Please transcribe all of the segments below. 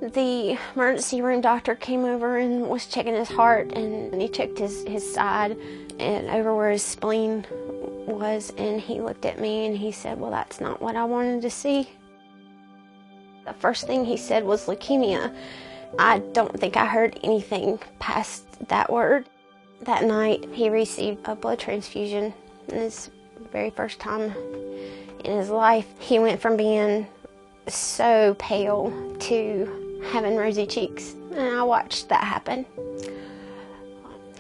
The emergency room doctor came over and was checking his heart, and he checked his side and over where his spleen was, and he looked at me and he said, "Well, that's not what I wanted to see." The first thing he said was leukemia. I don't think I heard anything past that word. That night, he received a blood transfusion. His very first time in his life. He went from being so pale to having rosy cheeks, and I watched that happen.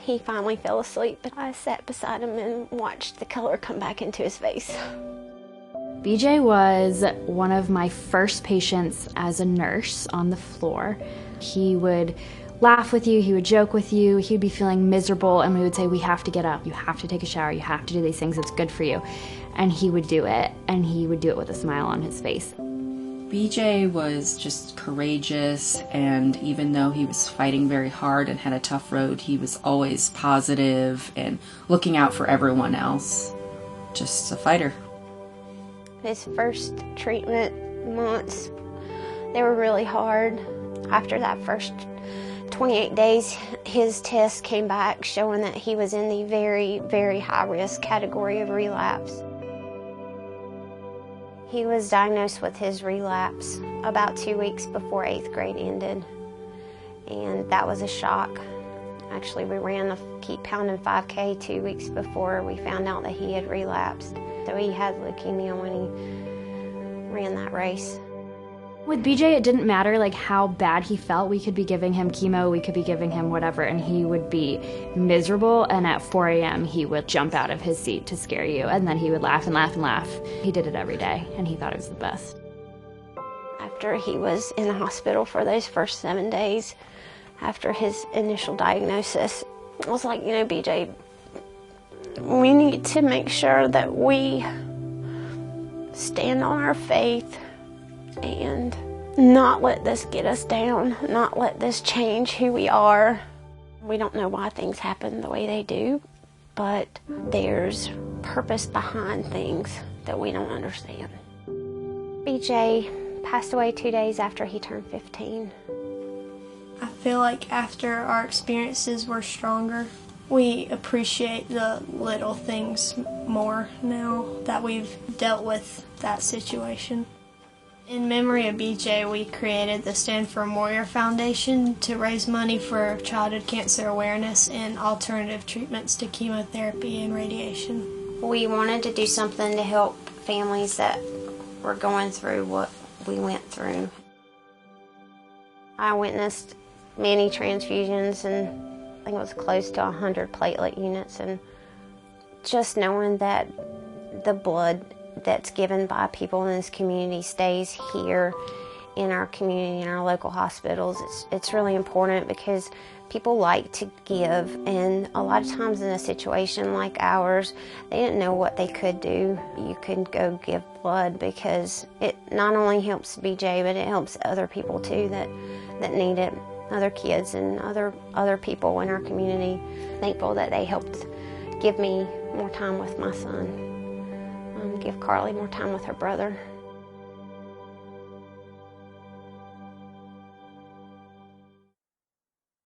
He finally fell asleep, but I sat beside him and watched the color come back into his face. BJ was one of my first patients as a nurse on the floor. He would laugh with you, he would joke with you, he'd be feeling miserable, and we would say, "We have to get up, you have to take a shower, you have to do these things, it's good for you." And he would do it, and he would do it with a smile on his face. BJ was just courageous, and even though he was fighting very hard and had a tough road, he was always positive and looking out for everyone else. Just a fighter. His first treatment months, they were really hard. After that first 28 days, his test came back showing that he was in the very, very high-risk category of relapse. He was diagnosed with his relapse about 2 weeks before 8th grade ended, and that was a shock. Actually, we ran the Keep Pounding 5K 2 weeks before we found out that he had relapsed. So he had leukemia when he ran that race. With BJ, it didn't matter like how bad he felt. We could be giving him chemo, we could be giving him whatever, and he would be miserable, and at 4 a.m. he would jump out of his seat to scare you, and then he would laugh and laugh and laugh. He did it every day, and he thought it was the best. After he was in the hospital for those first 7 days, after his initial diagnosis, I was like, BJ, we need to make sure that we stand on our faith and not let this get us down, not let this change who we are. We don't know why things happen the way they do, but there's purpose behind things that we don't understand. BJ passed away 2 days after he turned 15. I feel like after our experiences were stronger, we appreciate the little things more now that we've dealt with that situation. In memory of BJ, we created the Stand for a Warrior Foundation to raise money for childhood cancer awareness and alternative treatments to chemotherapy and radiation. We wanted to do something to help families that were going through what we went through. I witnessed many transfusions, and I think it was close to 100 platelet units, and just knowing that the blood that's given by people in this community stays here in our community, in our local hospitals, it's really important because people like to give, and a lot of times in a situation like ours, they didn't know what they could do. You can go give blood because it not only helps BJ, but it helps other people too that need it, other kids and other people in our community. Thankful that they helped give me more time with my son, give Carly more time with her brother.